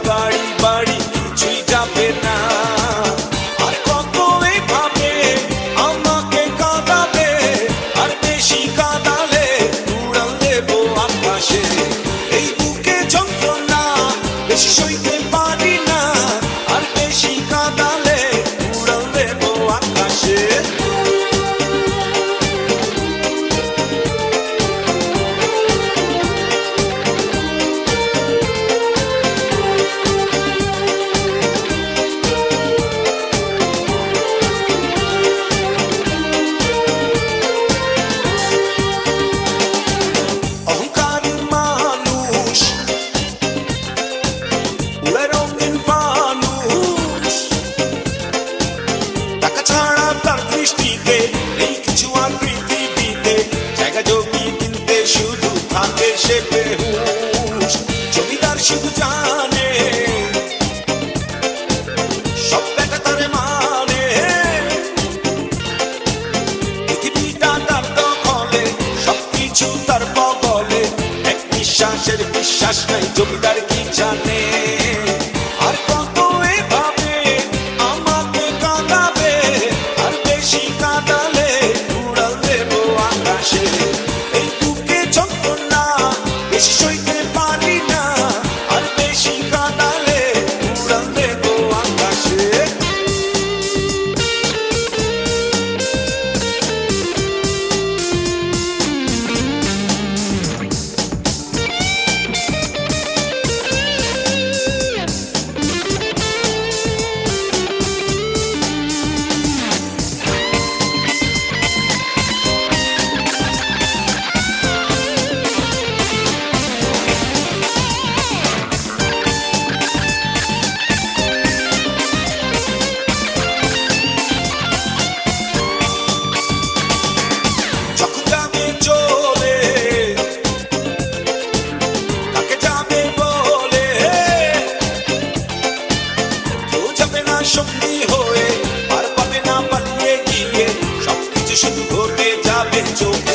গাড়ি বাড়ি কিছুই যাবে না। আর কত এভাবে আমাকে কাঁদাবে, আর বেশি কাঁদালে উড়াল দেবো আকাশে। এই বুকে যন্ত্রণা বেশি সইতে পারি না, আর বেশি কাঁদালে উড়াল দেবো আকাশে। এই কিছু আর পৃথিবীতে জায়গা জমি কিনতে শুধু থাকে সে বেহুশ। জমিদার শুধু জানে সব বেটা তার মানে, পৃথিবীটা তার দখলে, সবকিছু তার বগলে। এক নিঃশ্বাসের বিশ্বাস নাই, জমিদার কি জানে। আর কত এভাবে আমাকে কাঁদাবে, আর বেশি কাঁদালে উড়াল দেবো আকাশে। এই বুকে যন্ত্রণা বেশি সইতে পারি না, আর বেশি কাঁদালে উড়াল দেবো আকাশে। সঙ্গী হয়ে আর পাবে না পালিয়ে গিয়ে, সবকিছু শুধু ঘটে যাবে চোখে।